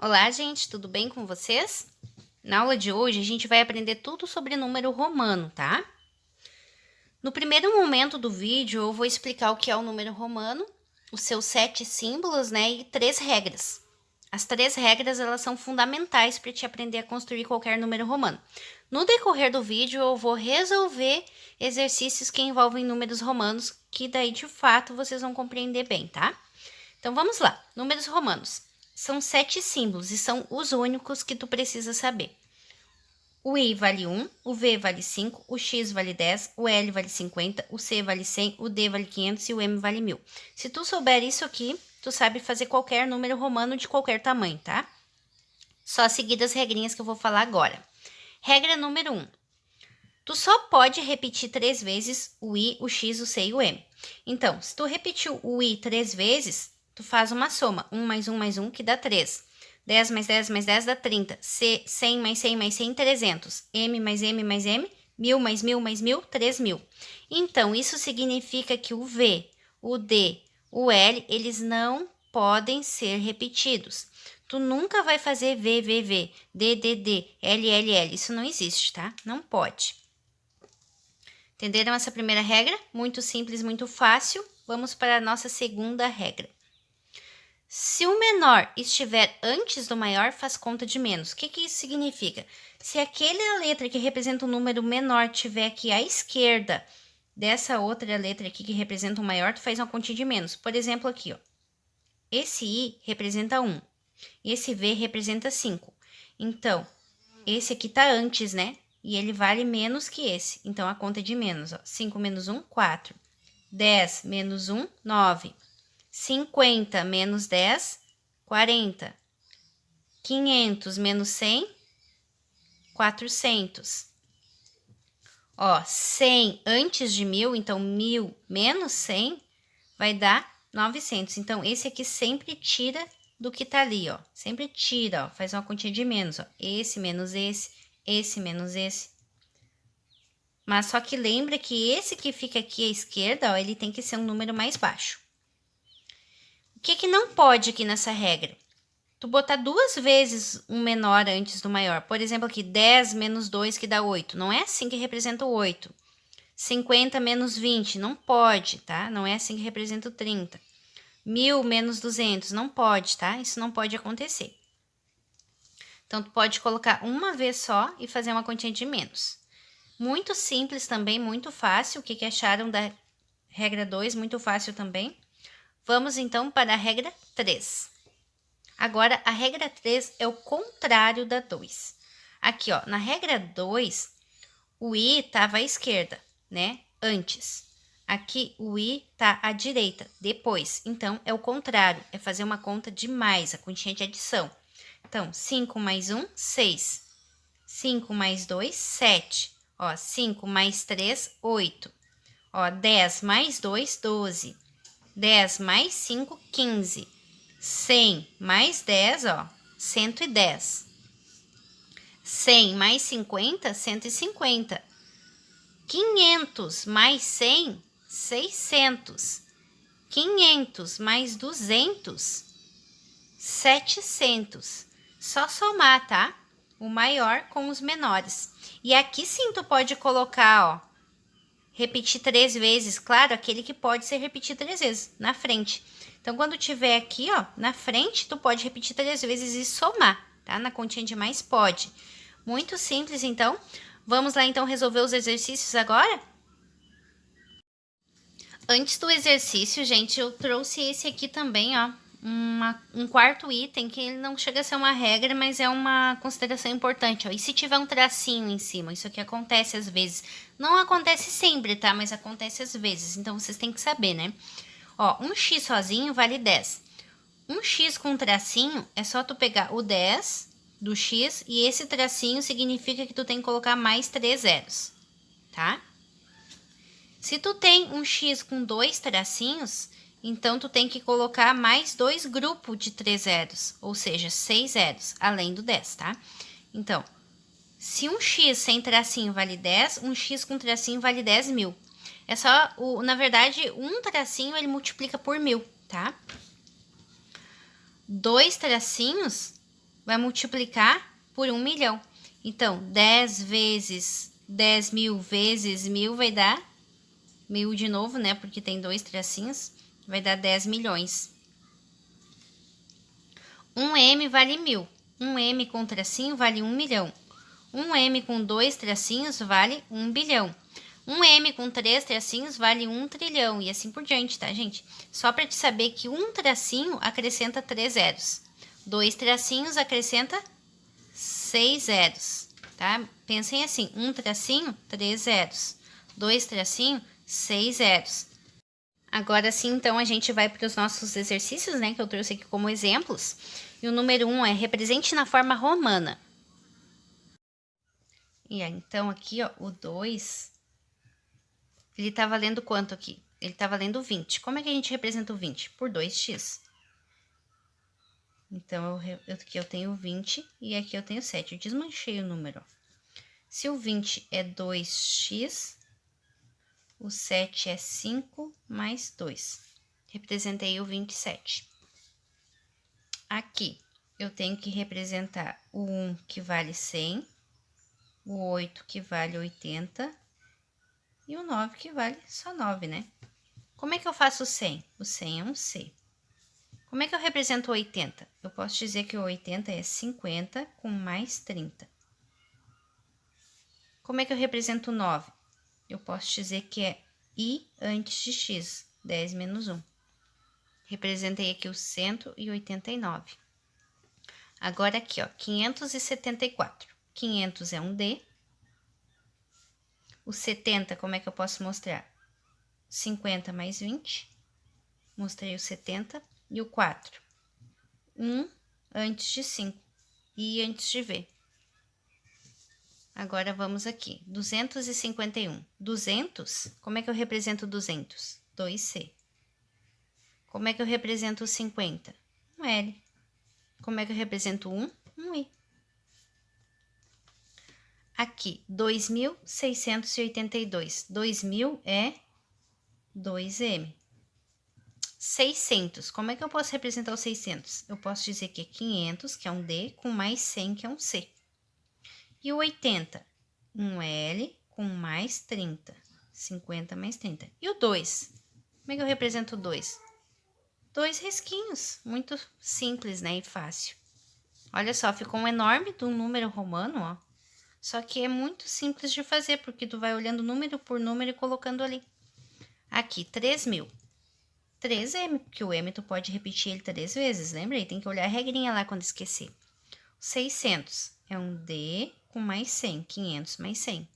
Olá, gente, tudo bem com vocês? Na aula de hoje, a gente vai aprender tudo sobre número romano, tá? No primeiro momento do vídeo, eu vou explicar o que é o número romano, os seus 7 símbolos, né, e 3 regras. As 3 regras, elas são fundamentais para te aprender a construir qualquer número romano. No decorrer do vídeo, eu vou resolver exercícios que envolvem números romanos, que daí, de fato, vocês vão compreender bem, tá? Então, vamos lá. Números romanos. São 7 símbolos e são os únicos que tu precisa saber. O I vale 1, o V vale 5, o X vale 10, o L vale 50, o C vale 100, o D vale 500 e o M vale 1000. Se tu souber isso aqui, tu sabe fazer qualquer número romano de qualquer tamanho, tá? Só seguir as regrinhas que eu vou falar agora. Regra número 1. Tu só pode repetir 3 vezes o I, o X, o C e o M. Então, se tu repetiu o I 3 vezes, tu faz uma soma. 1 mais 1 mais 1, que dá 3. 10 mais 10 mais 10 dá 30. 100 mais 100 mais 100, 300. M mais M mais M, 1000 mais 1000 mais 1000, 3000. Então, isso significa que o V, o D, o L, eles não podem ser repetidos. Tu nunca vai fazer V, V, V, D, D, D, L, L, L. Isso não existe, tá? Não pode. Entenderam essa primeira regra? Muito simples, muito fácil. Vamos para a nossa segunda regra. Se o menor estiver antes do maior, faz conta de menos. O que isso significa? Se aquela letra que representa um número menor estiver aqui à esquerda dessa outra letra aqui que representa um maior, tu faz uma continha de menos. Por exemplo, aqui, ó. Esse I representa 1. Esse V representa 5. Então, esse aqui tá antes, né? E ele vale menos que esse. Então, a conta é de menos, ó. 5 menos 1, 4. 10 menos 1, 9. 50 menos 10, 40. 500 menos 100, 400. Ó, 100 antes de 1000, então 1000 menos 100 vai dar 900. Então, esse aqui sempre tira do que tá ali, ó. Sempre tira, ó. Faz uma continha de menos, ó. Esse menos esse menos esse. Mas só que lembra que esse que fica aqui à esquerda, ó, ele tem que ser um número mais baixo. O que não pode aqui nessa regra? Tu botar 2 vezes um menor antes do maior. Por exemplo, aqui, 10 menos 2 que dá 8. Não é assim que representa o 8. 50 menos 20, não pode, tá? Não é assim que representa o 30. 1000 menos 200, não pode, tá? Isso não pode acontecer. Então, tu pode colocar uma vez só e fazer uma continha de menos. Muito simples também, muito fácil. O que acharam da regra 2? Muito fácil também. Vamos, então, para a regra 3. Agora, a regra 3 é o contrário da 2. Aqui, ó, na regra 2, o I estava à esquerda, né? Antes. Aqui, o I tá à direita, depois. Então, é o contrário, é fazer uma conta de mais, a continha de adição. Então, 5 mais 1, 6. 5 mais 2, 7. Ó, 5 mais 3, 8. Ó, 10 mais 2, 12. 10 mais 5, 15. 100 mais 10, ó, 110. 100 mais 50, 150. 500 mais 100, 600. 500 mais 200, 700. Só somar, tá? O maior com os menores. E aqui sim tu pode colocar, ó, repetir 3 vezes, claro, aquele que pode ser repetido 3 vezes, na frente. Então, quando tiver aqui, ó, na frente, tu pode repetir 3 vezes e somar, tá? Na continha de mais pode. Muito simples, então. Vamos lá, então, resolver os exercícios agora? Antes do exercício, gente, eu trouxe esse aqui também, ó. Um quarto item, que ele não chega a ser uma regra, mas é uma consideração importante, ó. E se tiver um tracinho em cima? Isso aqui acontece às vezes. Não acontece sempre, tá? Mas acontece às vezes, então vocês têm que saber, né? Ó, um X sozinho vale 10. Um X com tracinho é só tu pegar o 10 do X e esse tracinho significa que tu tem que colocar mais 3 zeros, tá? Se tu tem um X com 2 tracinhos, então tu tem que colocar mais 2 grupos de 3 zeros, ou seja, 6 zeros, além do 10, tá? Então, se um X sem tracinho vale 10, um X com tracinho vale 10.000. É só, na verdade, um tracinho ele multiplica por 1000, tá? 2 tracinhos vai multiplicar por 1 milhão. Então, 10 vezes 10.000 vezes 1.000 vai dar 1.000 de novo, né? Porque tem 2 tracinhos, vai dar 10 milhões. 1M vale 1.000. 1M com tracinho vale 1 milhão. 1M com 2 tracinhos vale 1 bilhão. 1M com 3 tracinhos vale 1 trilhão. E assim por diante, tá, gente? Só para te saber que um tracinho acrescenta 3 zeros. 2 tracinhos acrescenta 6 zeros, tá? Pensem assim, um tracinho, 3 zeros. 2 tracinho, 6 zeros. Agora sim, então, a gente vai para os nossos exercícios, né? Que eu trouxe aqui como exemplos. E o número 1 é represente na forma romana. E aí, então, aqui, ó, o 2, ele tá valendo quanto aqui? Ele tá valendo 20. Como é que a gente representa o 20? Por 2x. Então, aqui eu tenho 20 e aqui eu tenho 7. Eu desmanchei o número, ó. Se o 20 é 2x, o 7 é 5 mais 2. Representei o 27. Aqui, eu tenho que representar o 1, que vale 100, o 8, que vale 80, e o 9, que vale só 9, né? Como é que eu faço o 100? O 100 é um C. Como é que eu represento o 80? Eu posso dizer que o 80 é 50 com mais 30. Como é que eu represento o 9? Eu posso dizer que é I antes de X, 10 menos 1. Representei aqui o 189. Agora aqui, ó, 574. 500 é um D. O 70, como é que eu posso mostrar? 50 mais 20. Mostrei o 70. E o 4? 1 antes de 5. I antes de V. Agora vamos aqui. 251. 200, como é que eu represento 200? 2C. Como é que eu represento o 50? Um L. Como é que eu represento 1? Um I. Aqui, 2.682. 2.000 é 2M. 600. Como é que eu posso representar o 600? Eu posso dizer que é 500, que é um D, com mais 100, que é um C. E o 80? Um L com mais 30. 50 mais 30. E o 2? Como é que eu represento o 2? 2 risquinhos. Muito simples, né? E fácil. Olha só, ficou um enorme de um número romano, ó. Só que é muito simples de fazer, porque tu vai olhando número por número e colocando ali. Aqui, 3.000. 3M, porque o M tu pode repetir ele 3 vezes, lembra? E tem que olhar a regrinha lá quando esquecer. 600 é um D com mais 100, 500 mais 100.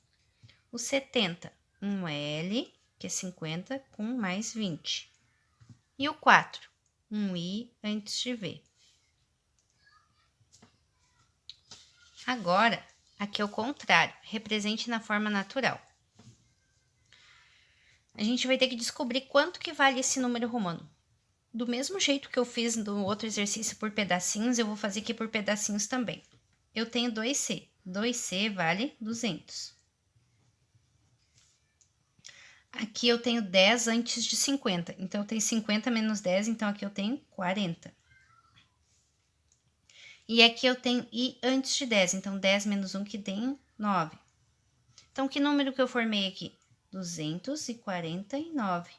O 70, um L, que é 50, com mais 20. E o 4, um I antes de V. Agora, aqui é o contrário, represente na forma natural. A gente vai ter que descobrir quanto que vale esse número romano. Do mesmo jeito que eu fiz no outro exercício por pedacinhos, eu vou fazer aqui por pedacinhos também. Eu tenho 2C. 2C vale 200. Aqui eu tenho 10 antes de 50. Então, eu tenho 50 menos 10, então aqui eu tenho 40. E aqui eu tenho I antes de 10. Então, 10 menos 1 que tem 9. Então, que número que eu formei aqui? 249.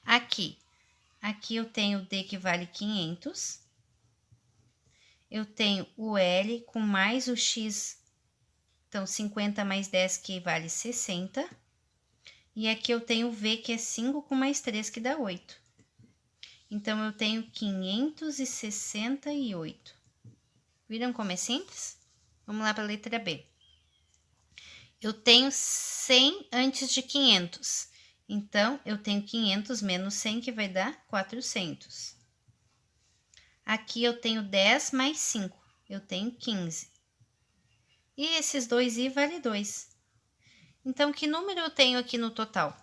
Aqui eu tenho o D que vale 500. Eu tenho o L com mais o X. Então, 50 mais 10 que vale 60. E aqui eu tenho o V que é 5 com mais 3 que dá 8. Então, eu tenho 568. Viram como é simples? Vamos lá para a letra B. Eu tenho 100 antes de 500. Então, eu tenho 500 menos 100, que vai dar 400. Aqui eu tenho 10 mais 5. Eu tenho 15. E esses dois I vale 2. Então, que número eu tenho aqui no total?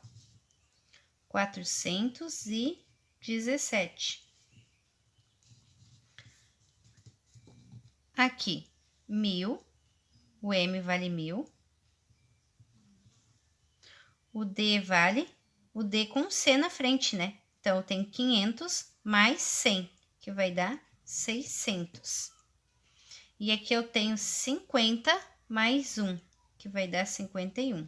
417. Aqui, 1.000. O M vale 1.000. O D vale o D com C na frente, né? Então, eu tenho 500 mais 100, que vai dar 600. E aqui eu tenho 50 mais 1, que vai dar 51.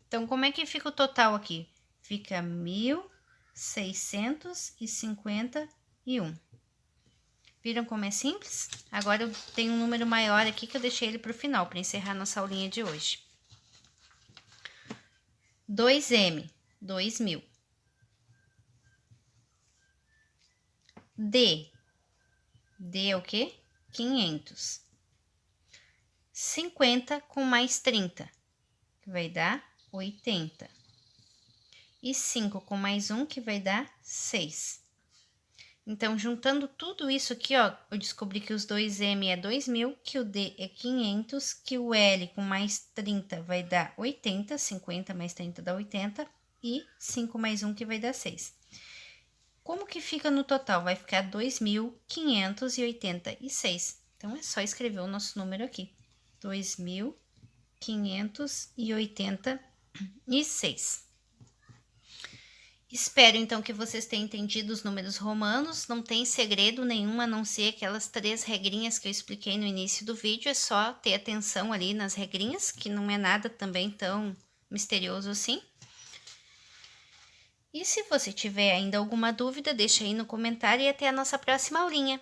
Então, como é que fica o total aqui? Fica 1.651. Viram como é simples? Agora eu tenho um número maior aqui que eu deixei ele para o final, para encerrar nossa aulinha de hoje. 2M, 2.000. D é o quê? 500. 50 com mais 30, que vai dar 80. E 5 com mais 1, que vai dar 6. Então, juntando tudo isso aqui, ó, eu descobri que os 2M é 2.000, que o D é 500, que o L com mais 30 vai dar 80, 50 mais 30 dá 80, e 5 mais 1 que vai dar 6. Como que fica no total? Vai ficar 2.586. Então, é só escrever o nosso número aqui. 2.586. Espero, então, que vocês tenham entendido os números romanos. Não tem segredo nenhum, a não ser aquelas 3 regrinhas que eu expliquei no início do vídeo. É só ter atenção ali nas regrinhas, que não é nada também tão misterioso assim. E se você tiver ainda alguma dúvida, deixa aí no comentário e até a nossa próxima aulinha.